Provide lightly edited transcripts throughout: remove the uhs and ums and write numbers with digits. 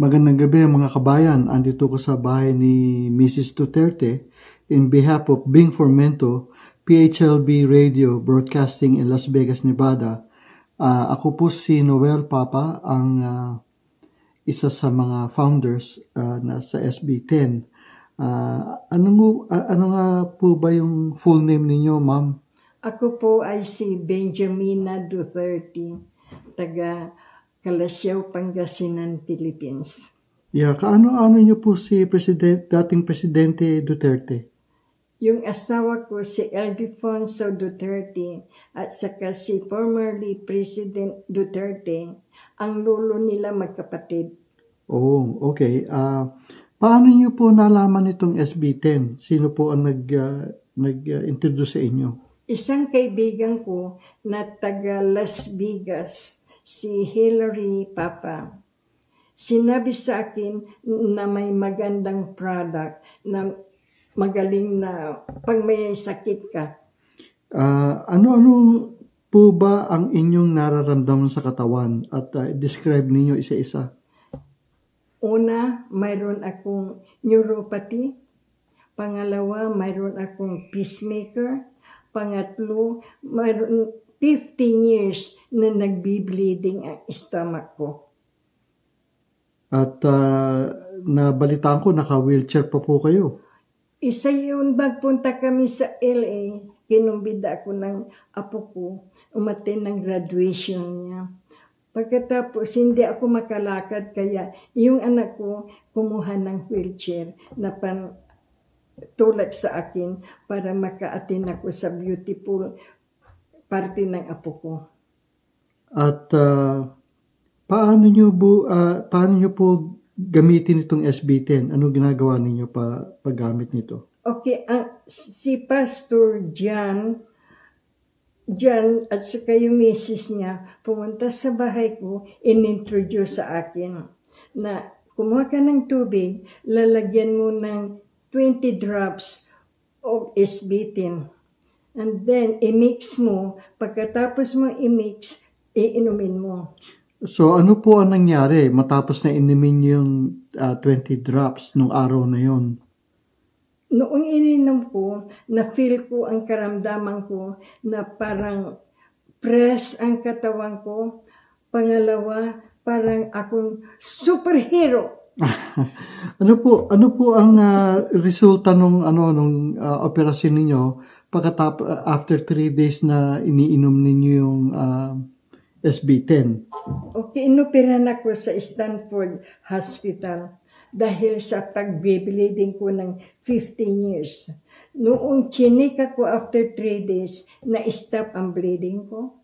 Magandang gabi mga kabayan. Andito ko sa bahay ni Mrs. Duterte in behalf of Bing Formento, PHLB Radio Broadcasting in Las Vegas, Nevada. Ako po si Noel Papa, ang isa sa mga founders na sa SB10. Ano nga po ba yung full name ninyo, ma'am? Ako po ay si Benjamina Duterte, taga Calasiao, Pangasinan, Philippines. Yeah, kaano-ano niyo po si dating Presidente Duterte? Yung asawa ko si Ildefonso Duterte at saka si formerly President Duterte, ang lolo nila magkapatid. Oh, okay. Paano niyo po nalaman itong SB10? Sino po ang nag-introduce sa inyo? Isang kaibigan ko na taga Las Vegas, si Hillary Papa. Sinabi sa akin na may magandang product na magaling na pag may sakit ka. Ano-ano po ba ang inyong nararamdaman sa katawan at describe ninyo isa-isa? Una, mayroon akong neuropathy. Pangalawa, mayroon akong pacemaker. Pangatlo, mayroon 15 years na nagbi-bleeding ang stomach ko. At nabalitaan ko, naka-wheelchair pa po kayo. Isa yun, magpunta kami sa LA, kinumbida ako ng apo ko, umattend ng graduation niya. Pagkatapos, hindi ako makalakad, kaya yung anak ko kumuha ng wheelchair na tulad sa akin para maka-attend ako sa beautiful party ng apo ko. At paano niyo po gamitin itong SB10? Ano ginagawa ninyo paggamit nito? Okay, si Pastor John at saka yung misis niya pumunta sa bahay ko, in-introduce sa akin na kumuha ka ng tubig, lalagyan mo ng 20 drops of SB10. And then, i-mix mo. Pagkatapos mo i-mix, iinumin mo. So, ano po ang nangyari matapos na inumin yung 20 drops nung araw na yon? Noong ininom ko, na-feel ko ang karamdaman ko na parang press ang katawan ko. Pangalawa, parang akong superhero. Ano po ang resulta nung operasyon ninyo after 3 days na iniinom ninyo yung SB10? Okay, inupiran ako sa Stanford Hospital dahil sa pag-bleeding ko ng 15 years. Noong chinika ko after 3 days, na-stop ang bleeding ko.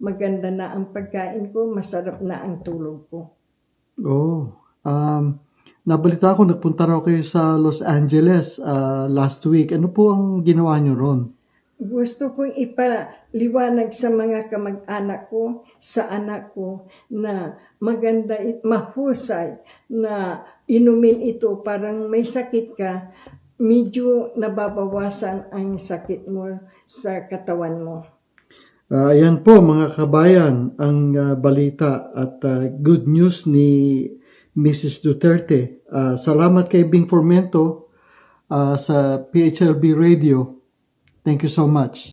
Maganda na ang pagkain ko, masarap na ang tulog ko. Oh, nabalita ko, nagpunta raw kayo sa Los Angeles last week. Ano po ang ginawa nyo ron? Gusto kong ipaliwanag sa mga kamag-anak ko, sa anak ko, na maganda, mahusay na inumin ito. Parang may sakit ka, medyo nababawasan ang sakit mo sa katawan mo. Ayan po mga kabayan, ang balita at good news ni Mrs. Duterte. Salamat kay Bing Formento sa PHLB Radio. Thank you so much.